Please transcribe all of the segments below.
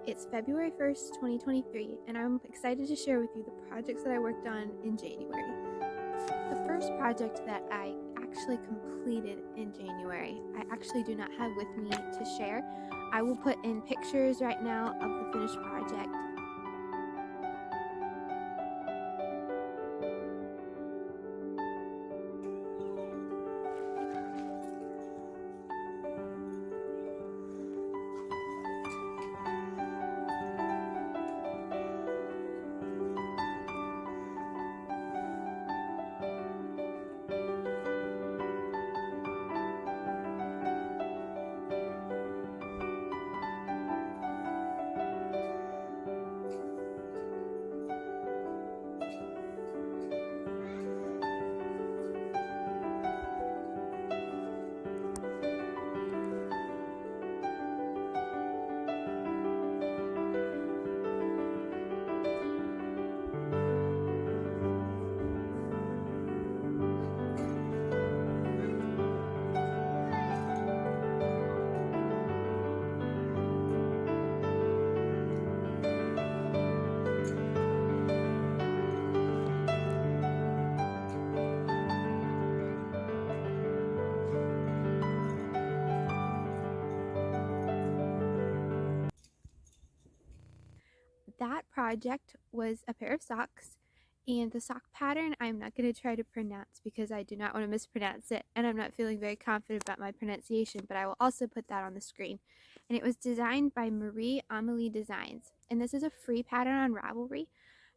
It's February 1st, 2023, and I'm excited to share with you the projects that I worked on in January. The first project that I actually completed in January, I actually do not have with me to share. I will put in pictures right now of the finished project. That project was a pair of socks, and the sock pattern I'm not going to try to pronounce because I do not want to mispronounce it, and I'm not feeling very confident about my pronunciation, but I will also put that on the screen. And it was designed by Amelie Designs, and this is a free pattern on Ravelry,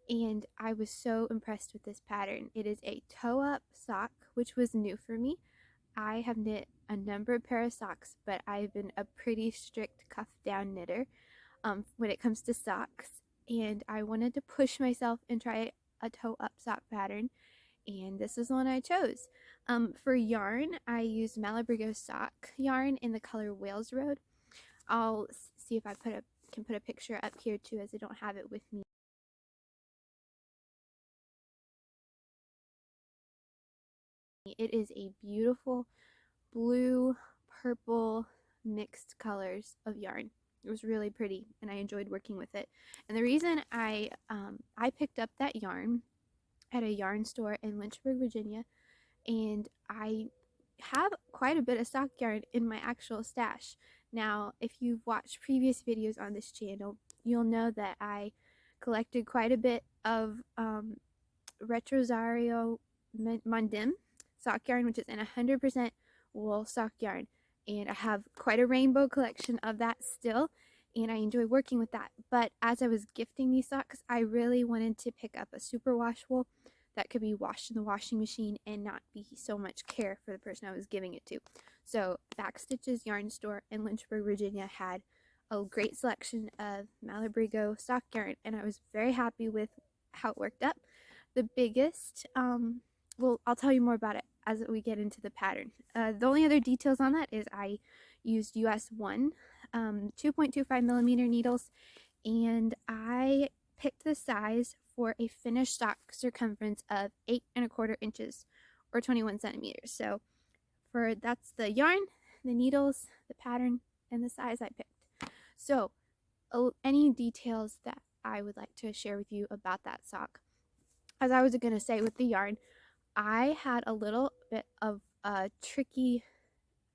and I was so impressed with this pattern. It is a toe-up sock, which was new for me. I have knit a number of pair of socks, but I've been a pretty strict cuff-down knitter when it comes to socks, and I wanted to push myself and try a toe-up sock pattern, and this is the one I chose. For yarn, I used Malabrigo Sock yarn in the color Wales Road. I'll see if I can put a picture up here too, as I don't have it with me. It is a beautiful blue, purple mixed colors of yarn. It was really pretty, and I enjoyed working with it. And the reason I picked up that yarn at a yarn store in Lynchburg, Virginia, and I have quite a bit of sock yarn in my actual stash. Now, if you've watched previous videos on this channel, you'll know that I collected quite a bit of Retrosario Mondim sock yarn, which is in 100% wool sock yarn, and I have quite a rainbow collection of that still, and I enjoy working with that. But as I was gifting these socks, I really wanted to pick up a superwash wool that could be washed in the washing machine and not be so much care for the person I was giving it to. So Backstitches Yarn Store in Lynchburg, Virginia had a great selection of Malabrigo sock yarn, and I was very happy with how it worked up. The biggest, well, I'll tell you more about it as we get into the pattern. The only other details on that is I used US 1 2.25 millimeter needles, and I picked the size for a finished sock circumference of 8¼ inches or 21 centimeters. So that's the yarn, the needles, the pattern, and the size I picked. So any details that I would like to share with you about that sock. As I was going to say with the yarn, I had a little bit of a tricky,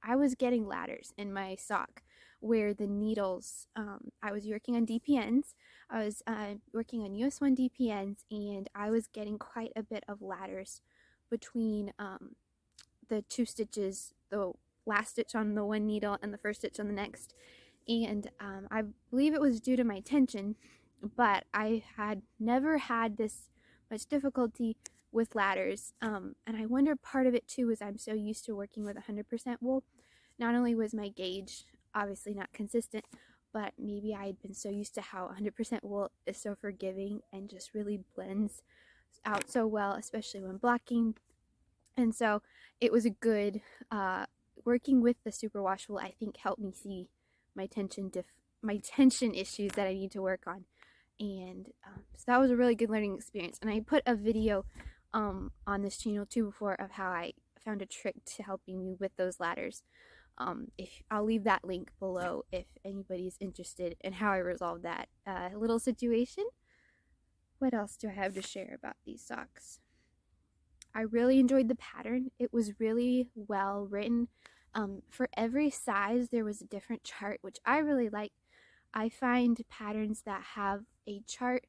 I was getting ladders in my sock where the needles, I was working on DPNs, I was working on US 1 DPNs, and I was getting quite a bit of ladders between the two stitches, the last stitch on the one needle and the first stitch on the next. And I believe it was due to my tension, but I had never had this much difficulty with ladders, and I wonder part of it too is I'm so used to working with 100% wool. Not only was my gauge obviously not consistent, but maybe I had been so used to how 100% wool is so forgiving and just really blends out so well, especially when blocking. And so it was a good working with the superwash wool, I think, helped me see my tension issues that I need to work on. And so that was a really good learning experience. And I put a video on this channel too before of how I found a trick to helping me with those ladders. If I'll leave that link below if anybody's interested in how I resolved that little situation. What else do I have to share about these socks? I really enjoyed the pattern. It was really well written. For every size, there was a different chart, which I really like. I find patterns that have a chart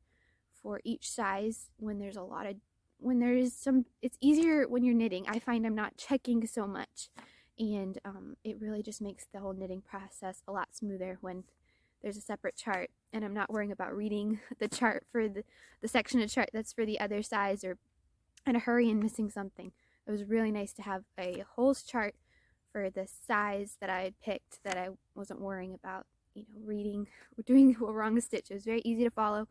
for each size when there's a lot of, when there is some, it's easier when you're knitting. I find I'm not checking so much, and it really just makes the whole knitting process a lot smoother when there's a separate chart and I'm not worrying about reading the chart for the section of chart that's for the other size, or in a hurry and missing something. It was really nice to have a whole chart for the size that I had picked, that I wasn't worrying about, reading or doing a wrong stitch. It was very easy to follow.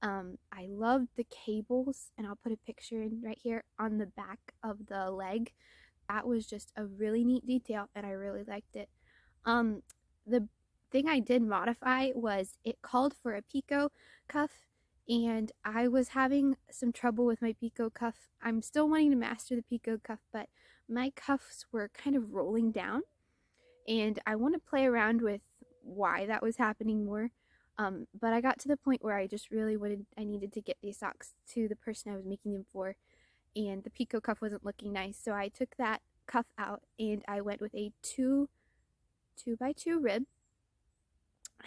I loved the cables, and I'll put a picture in right here on the back of the leg. That was just a really neat detail, and I really liked it. The thing I did modify was it called for a picot cuff, and I was having some trouble with my picot cuff. I'm still wanting to master the picot cuff, but my cuffs were kind of rolling down, and I want to play around with why that was happening more. But I got to the point where I just really I needed to get these socks to the person I was making them for, and the picot cuff wasn't looking nice, so I took that cuff out and I went with a 2x2 rib.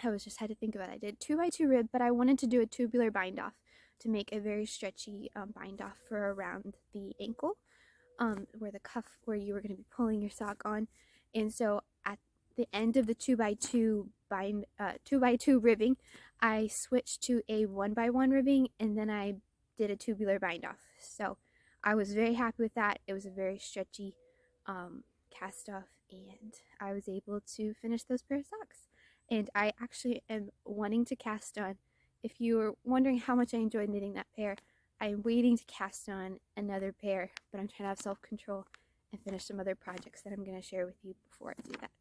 I was just had to think about it. I did 2x2 rib, but I wanted to do a tubular bind off to make a very stretchy bind off for around the ankle, where the cuff, where you were going to be pulling your sock on. And so at the end of the 2x2 2x2 ribbing, I switched to a 1x1 ribbing, and then I did a tubular bind off. So I was very happy with that. It was a very stretchy cast off, and I was able to finish those pair of socks. And I actually am wanting to cast on. If you were wondering how much I enjoyed knitting that pair, I'm waiting to cast on another pair, but I'm trying to have self-control and finish some other projects that I'm going to share with you before I do that.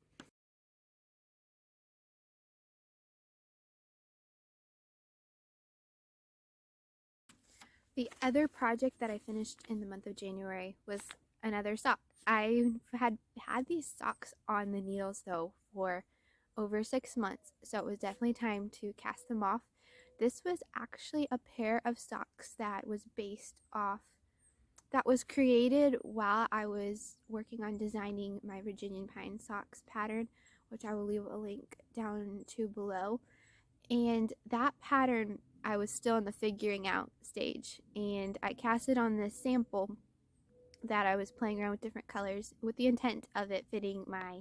The other project that I finished in the month of January was another sock. I had these socks on the needles though for over 6 months, so it was definitely time to cast them off. This was actually a pair of socks that was created while I was working on designing my Virginian Pine Socks pattern, which I will leave a link down to below. And that pattern, I was still in the figuring out stage, and I casted on this sample that I was playing around with different colors with the intent of it fitting my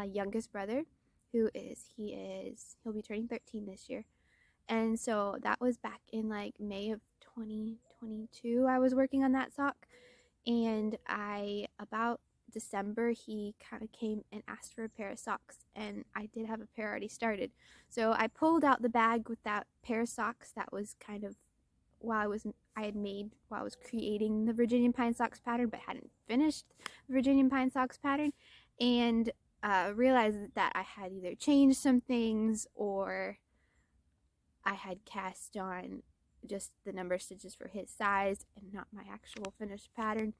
youngest brother, he'll be turning 13 this year. And so that was back in like May of 2022 I was working on that sock, and about December, he kind of came and asked for a pair of socks, and I did have a pair already started. So I pulled out the bag with that pair of socks that was kind of I had made while I was creating the Virginian Pine Socks pattern, but hadn't finished the Virginian Pine Socks pattern, and realized that I had either changed some things or I had cast on just the number of stitches for his size and not my actual finished pattern.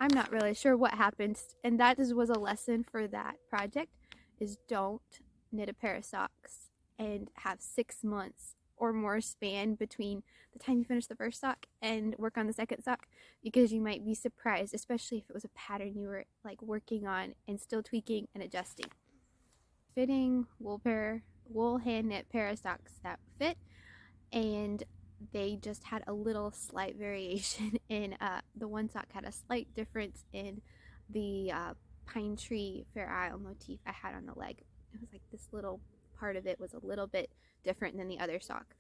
I'm not really sure what happened, and that was a lesson for that project, is don't knit a pair of socks and have 6 months or more span between the time you finish the first sock and work on the second sock, because you might be surprised, especially if it was a pattern you were like working on and still tweaking and adjusting. Fitting wool hand knit pair of socks that fit, and they just had a little slight variation in the one sock had a slight difference in the pine tree Fair Isle motif I had on the leg. It was like this little part of it was a little bit different than the other sock.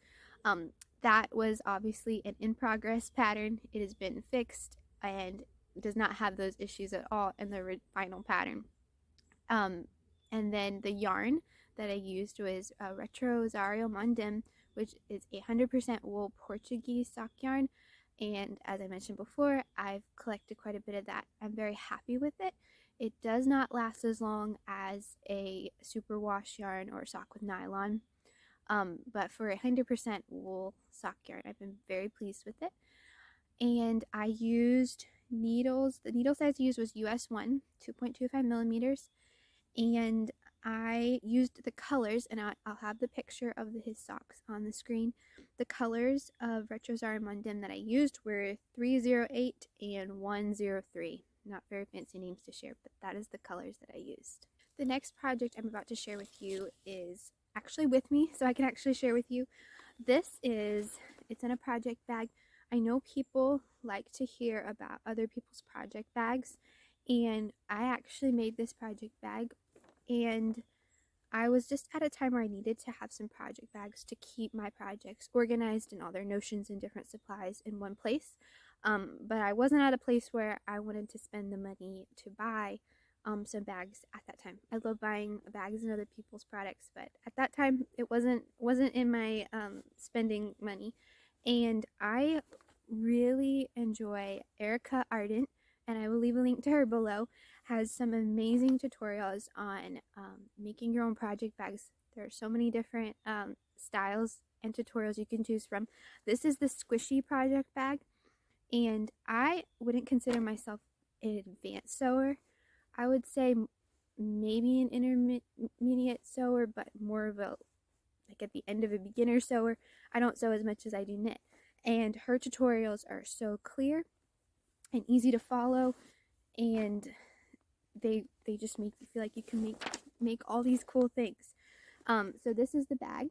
That was obviously an in progress pattern. It has been fixed and does not have those issues at all in the final pattern. And then the yarn that I used was Retro Zario Mondim, which is 100% wool Portuguese sock yarn. And as I mentioned before, I've collected quite a bit of that. I'm very happy with it. It does not last as long as a superwash yarn or sock with nylon. But for 100% wool sock yarn, I've been very pleased with it. And I used needles. The needle size I used was US 1, 2.25 millimeters. and I used the colors, and I'll have the picture of his socks on the screen. The colors of Retro Zara Mondim that I used were 308 and 103. Not very fancy names to share, but that is the colors that I used. The next project I'm about to share with you is actually with me, so I can actually share with you. It's in a project bag. I know people like to hear about other people's project bags, and I actually made this project bag, and I was just at a time where I needed to have some project bags to keep my projects organized and all their notions and different supplies in one place. But I wasn't at a place where I wanted to spend the money to buy some bags at that time. I love buying bags and other people's products, but at that time it wasn't in my spending money. And I really enjoy Erica Ardent, and I will leave a link to her below. Has some amazing tutorials on making your own project bags. There are so many different styles and tutorials you can choose from. This is the squishy project bag, and I wouldn't consider myself an advanced sewer. I would say maybe an intermediate sewer, but more of a like at the end of a beginner sewer. I don't sew as much as I do knit, and her tutorials are so clear and easy to follow, and they just make you feel like you can make all these cool things. So this is the bag,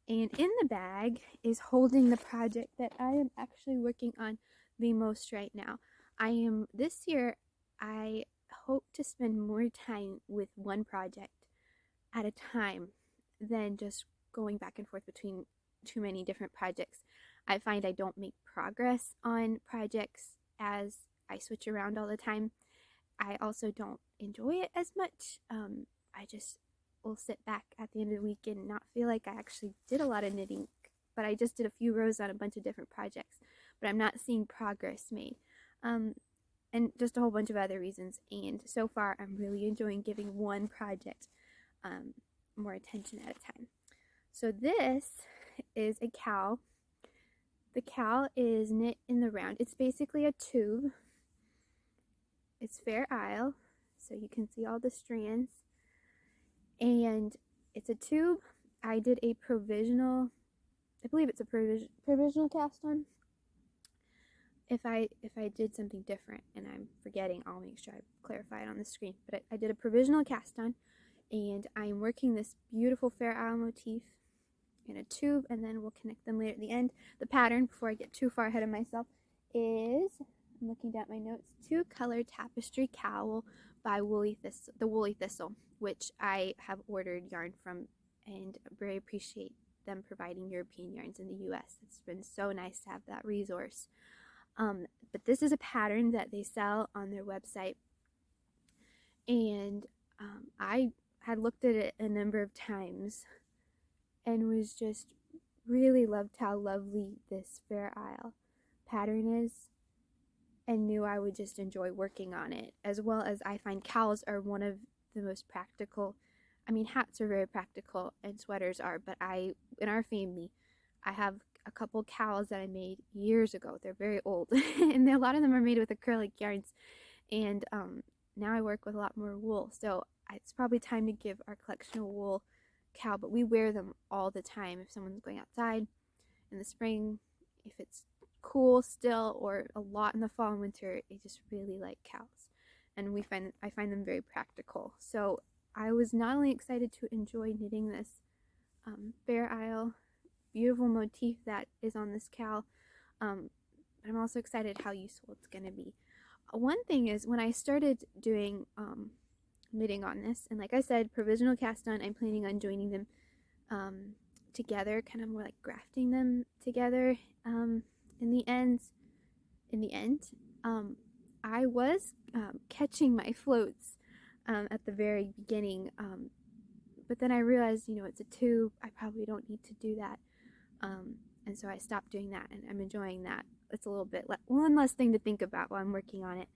and in the bag is holding the project that I am actually working on the most right now. This year I hope to spend more time with one project at a time than just going back and forth between too many different projects. I find I don't make progress on projects as I switch around all the time. I also don't enjoy it as much. I just will sit back at the end of the week and not feel like I actually did a lot of knitting, but I just did a few rows on a bunch of different projects, but I'm not seeing progress made. And just a whole bunch of other reasons. And so far, I'm really enjoying giving one project more attention at a time. So this is a cowl. The cowl is knit in the round. It's basically a tube. It's Fair Isle, so you can see all the strands. And it's a tube. I did a provisional, I believe it's a provisional cast on. If I did something different and I'm forgetting, I'll make sure I clarify it on the screen. But I did a provisional cast on, and I'm working this beautiful Fair Isle motif in a tube, and then we'll connect them later at the end. The pattern, before I get too far ahead of myself, is, I'm looking down at my notes, 2-color Tapestry Cowl by the Woolly Thistle, which I have ordered yarn from, and very appreciate them providing European yarns in the US. It's been so nice to have that resource. But this is a pattern that they sell on their website, and I had looked at it a number of times and was just really loved how lovely this Fair Isle pattern is, and knew I would just enjoy working on it, as well as I find cowls are one of the most practical. I mean, hats are very practical and sweaters are, but in our family, I have a couple cowls that I made years ago. They're very old, and a lot of them are made with acrylic yarns, and now I work with a lot more wool, so it's probably time to give our collection a wool cowl, but we wear them all the time if someone's going outside in the spring, if it's cool still, or a lot in the fall and winter. I just really like cowls, and I find them very practical. So I was not only excited to enjoy knitting this Fair Isle beautiful motif that is on this cowl, but I'm also excited how useful it's going to be. One thing is, when I started doing knitting on this, and like I said, provisional cast on, I'm planning on joining them together, kind of more like grafting them together in the end. I was catching my floats at the very beginning, but then I realized, it's a tube, I probably don't need to do that, and so I stopped doing that, and I'm enjoying that. It's a little bit one less thing to think about while I'm working on it.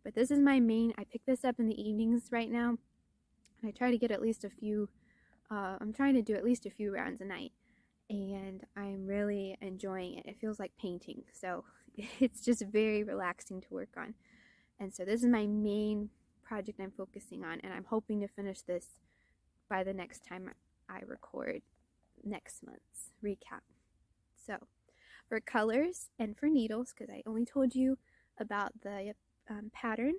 But this is my main. I pick this up in the evenings right now, and I try to get at least a few. I'm trying to do at least a few rounds a night, and I'm really enjoying it. It feels like painting, so it's just very relaxing to work on. And so this is my main project I'm focusing on, and I'm hoping to finish this by the next time I record next month's recap. So for colors and for needles, because I only told you about the pattern,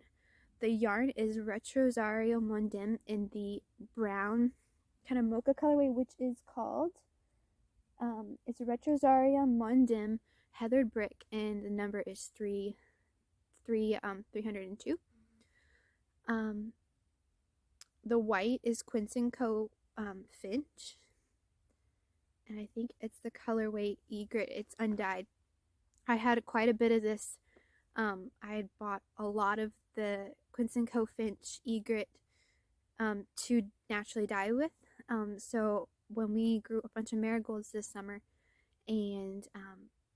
the yarn is Retrosario Mondim in the brown kind of mocha colorway, which is called, it's Retrosario Mondim Heathered Brick, and the number is 302. The white is Quince & Co. Finch, and I think it's the colorway Egret. It's undyed. I had quite a bit of this. I had bought a lot of the Quince & Co. Finch Egret to naturally dye with. So when we grew a bunch of marigolds this summer, and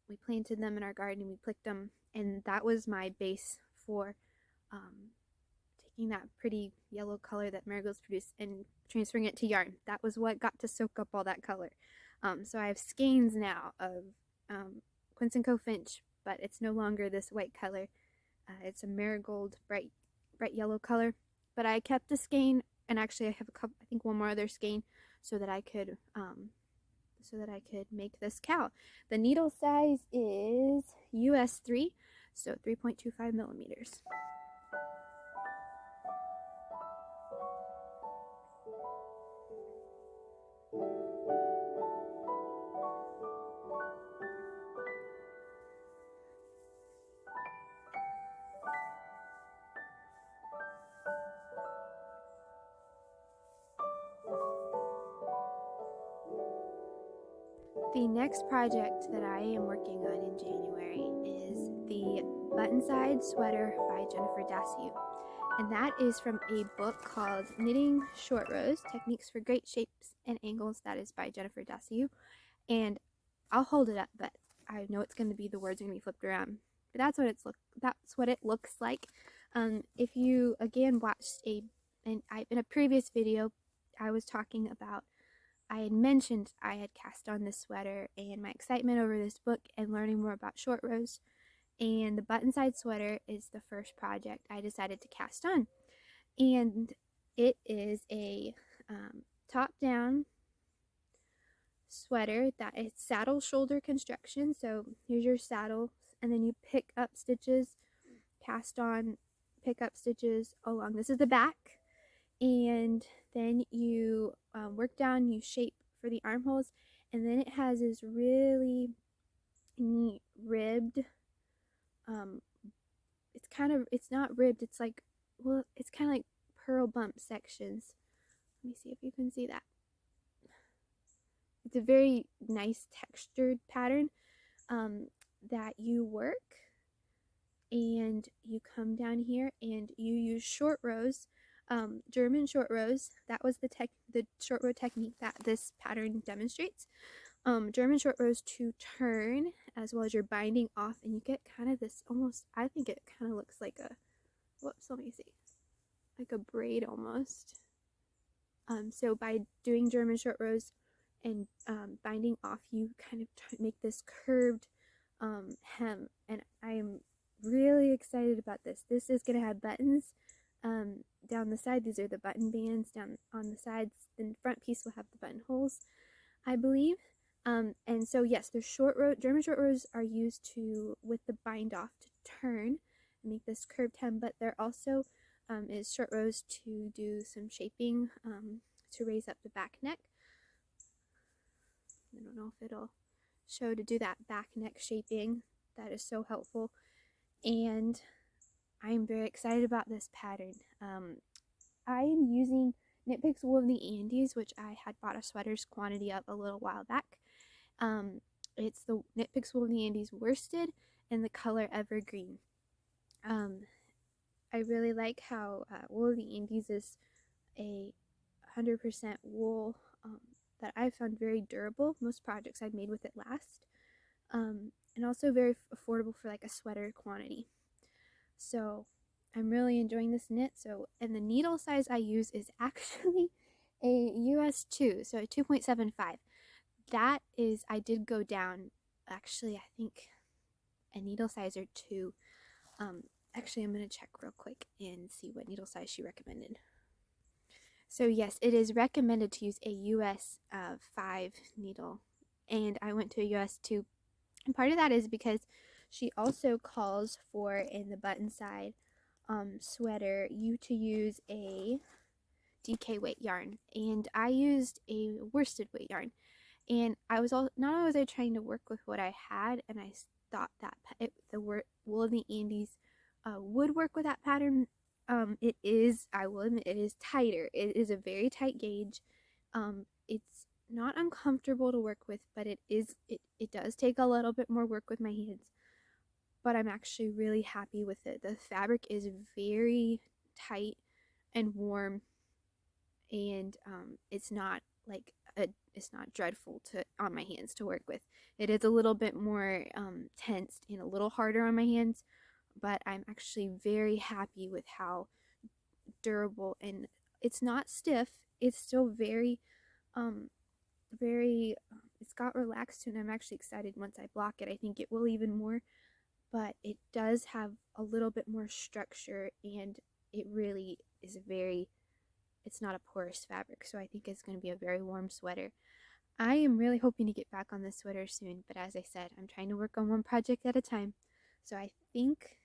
we planted them in our garden, we picked them, and that was my base for taking that pretty yellow color that marigolds produce and transferring it to yarn. That was what got to soak up all that color. So I have skeins now of Quince & Co. Finch, but it's no longer this white color. It's a marigold bright yellow color. But I kept a skein, and actually I have a couple, I think one more other skein, so that I could make this cowl. The needle size is US 3, so 3.25 millimeters. The next project that I am working on in January is the Buttonside Sweater by Jennifer Dassiou. And that is from a book called Knitting Short Rows, Techniques for Great Shapes and Angles. That is by Jennifer Dassiou. And I'll hold it up, but I know it's going to be, the words are going to be flipped around. But that's what it looks like. If you, again, watched in a previous video, I was talking about, I had mentioned I had cast on this sweater and my excitement over this book and learning more about short rows. And the Buttonside Sweater is the first project I decided to cast on. And it is a top-down sweater that is saddle shoulder construction. So here's your saddle, and then you pick up stitches, cast on, pick up stitches along. This is the back. And then you work down, you shape for the armholes, and then it has this really neat ribbed, it's not ribbed, it's like, well, it's kind of like pearl bump sections. Let me see if you can see that. It's a very nice textured pattern that you work, and you come down here and you use short rows. German short rows. That was the short row technique that this pattern demonstrates. German short rows to turn, as well as your binding off, and you get kind of this almost, I think it kind of looks like a, whoops, let me see, like a braid almost. So by doing German short rows and binding off, you kind of make this curved hem, and I am really excited about this. This is going to have buttons down the side. These are the button bands down on the sides. The front piece will have the buttonholes, I believe. And so yes, the German short rows are used with the bind off to turn and make this curved hem, but there also is short rows to do some shaping to raise up the back neck. I don't know if it'll show, to do that back neck shaping. That is so helpful. And I'm very excited about this pattern. I am using Knit Picks Wool of the Andes, which I had bought a sweaters quantity of a little while back. It's the Knit Picks Wool of the Andes worsted in the color Evergreen. I really like how Wool of the Andes is a 100% wool that I found very durable. Most projects I've made with it last. And also very affordable for like a sweater quantity. So I'm really enjoying this knit. So, and the needle size I use is actually a US 2, so a 2.75. That is, I did go down, actually, I think a needle size or 2 Actually, I'm going to check real quick and see what needle size she recommended. So yes, it is recommended to use a US 5 needle, and I went to a US 2. And part of that is because she also calls for, in the Buttonside sweater, you to use a DK weight yarn, and I used a worsted weight yarn. And I was not only was I trying to work with what I had, and I thought that the wool of the Andes would work with that pattern. It is, I will admit, it is tighter. It is a very tight gauge. It's not uncomfortable to work with, but it does take a little bit more work with my hands. But I'm actually really happy with it. The fabric is very tight and warm, and it's not like it's not dreadful on my hands to work with. It is a little bit more tensed and a little harder on my hands, but I'm actually very happy with how durable, and it's not stiff. It's still very it's got relaxed to, and I'm actually excited once I block it. I think it will even more, but it does have a little bit more structure, and it really is it's not a porous fabric, so I think it's going to be a very warm sweater. I am really hoping to get back on this sweater soon, but as I said, I'm trying to work on one project at a time, so I think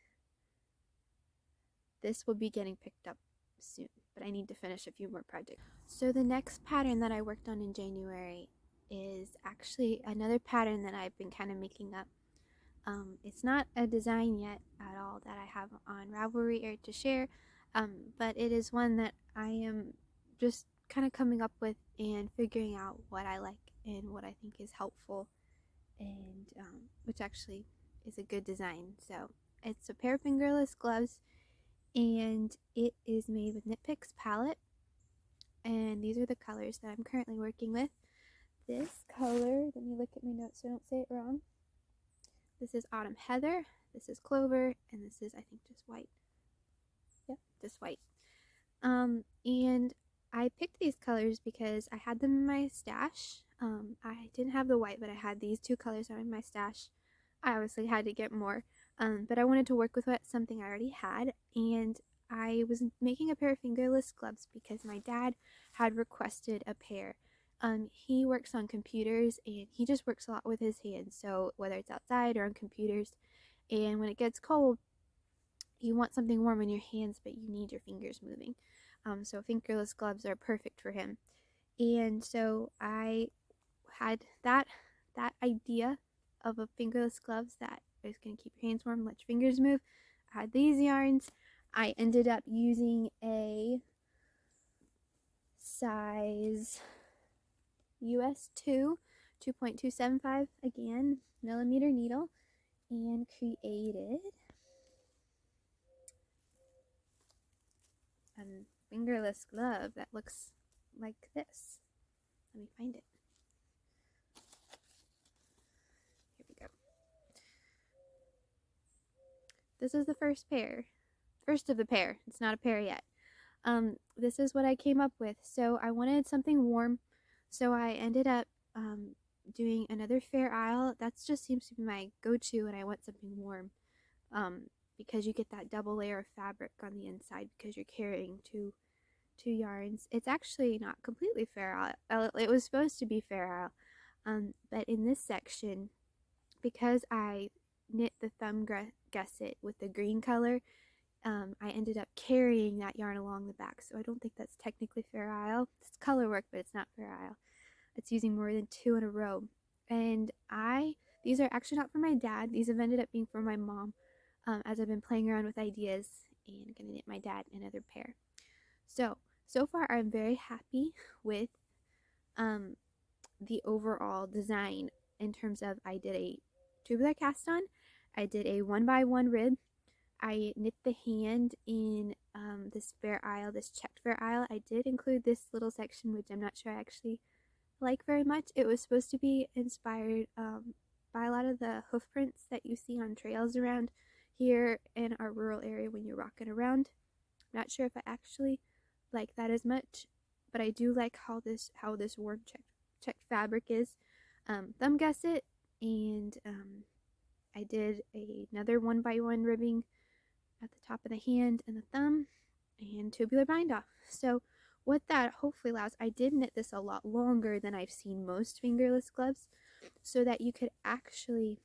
this will be getting picked up soon, but I need to finish a few more projects. So the next pattern that I worked on in January is actually another pattern that I've been kind of making up. It's not a design yet at all that I have on Ravelry or to share, but it is one that I am just kind of coming up with and figuring out what I like and what I think is helpful, and which actually is a good design. So it's a pair of fingerless gloves, and it is made with Knit Picks palette, and these are the colors that I'm currently working with. This color, let me look at my notes so I don't say it wrong. This is Autumn Heather, this is Clover, and this is, I think, just white. Yep, just white. And I picked these colors because I had them in my stash. I didn't have the white, but I had these two colors in my stash. I obviously had to get more, but I wanted to work with something I already had, and I was making a pair of fingerless gloves because my dad had requested a pair. He works on computers, and he just works a lot with his hands, so whether it's outside or on computers, and when it gets cold, you want something warm in your hands, but you need your fingers moving. So fingerless gloves are perfect for him. And so I had that idea of a fingerless gloves that is going to keep your hands warm, let your fingers move. I had these yarns. I ended up using a size US 2, 2.275 again, millimeter needle, and created a fingerless glove that looks like this. Let me find it. Here we go. This is the first of the pair. It's not a pair yet. This is what I came up with. So I wanted something warm, so I ended up doing another Fair Isle. That just seems to be my go-to when I want something warm, because you get that double layer of fabric on the inside because you're carrying two yarns. It's actually not completely Fair Isle. It was supposed to be Fair Isle, but in this section, because I knit the thumb gusset with the green color, I ended up carrying that yarn along the back, so I don't think that's technically Fair Isle. It's color work, but it's not Fair Isle. It's using more than 2 in a row. And these are actually not for my dad. These have ended up being for my mom, as I've been playing around with ideas and gonna knit my dad another pair. So far I'm very happy with the overall design in terms of I did a tubular cast on, I did a 1x1 rib, I knit the hand in this Fair Isle, this checked Fair Isle. I did include this little section, which I'm not sure I actually like very much. It was supposed to be inspired by a lot of the hoof prints that you see on trails around here in our rural area when you're rocking around. I'm not sure if I actually like that as much, but I do like how this warm checked fabric is. Thumb gusset, and I did another 1x1 ribbing at the top of the hand and the thumb, and tubular bind off. So what that hopefully allows, I did knit this a lot longer than I've seen most fingerless gloves, so that you could actually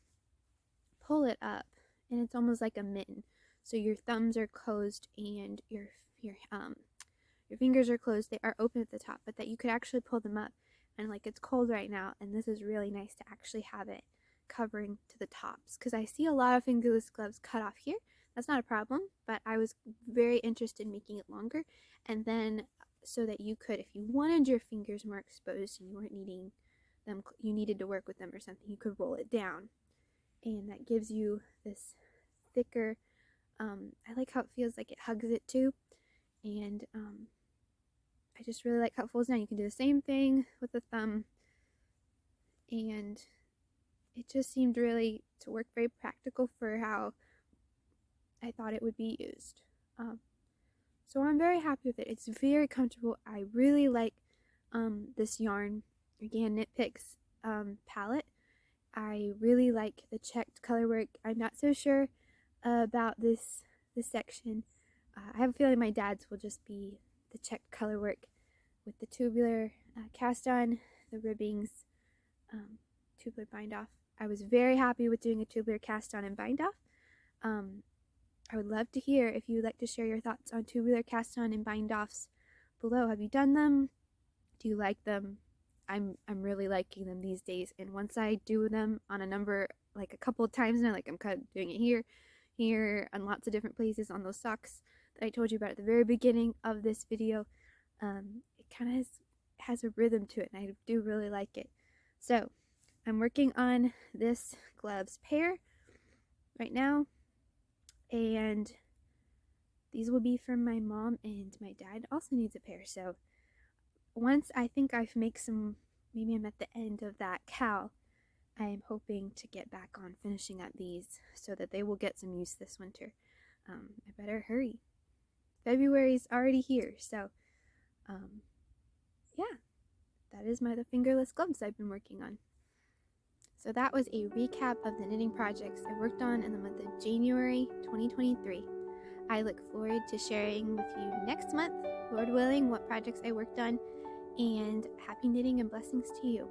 pull it up, and it's almost like a mitten. So your thumbs are closed and your fingers are closed. They are open at the top, but that you could actually pull them up. And like, it's cold right now, and this is really nice to actually have it covering to the tops, because I see a lot of fingerless gloves cut off here. That's not a problem, but I was very interested in making it longer, and then so that you could, if you wanted your fingers more exposed and you weren't needing them, you needed to work with them or something, you could roll it down, and that gives you this thicker, I like how it feels like it hugs it too, and I just really like how it folds down. You can do the same thing with the thumb, and it just seemed really to work very practical for how I thought it would be used. So I'm very happy with it. It's very comfortable. I really like this yarn, again, Knit Picks palette. I really like the checked color work. I'm not so sure about this section. I have a feeling my dad's will just be the checked color work with the tubular cast on, the ribbings, tubular bind off. I was very happy with doing a tubular cast on and bind off. I would love to hear if you would like to share your thoughts on tubular cast on and bind offs below. Have you done them? Do you like them? I'm really liking them these days, and once I do them on a number, like a couple of times now, like I'm kind of doing it here, on lots of different places on those socks that I told you about at the very beginning of this video, it kind of has a rhythm to it, and I do really like it. So I'm working on this gloves pair right now, and these will be from my mom, and my dad also needs a pair. So once I think I make some, maybe I'm at the end of that cowl, I'm hoping to get back on finishing up these so that they will get some use this winter. I better hurry. February's already here, so yeah, that is the fingerless gloves I've been working on. So that was a recap of the knitting projects I worked on in the month of January 2023. I look forward to sharing with you next month, Lord willing, what projects I worked on, and happy knitting and blessings to you.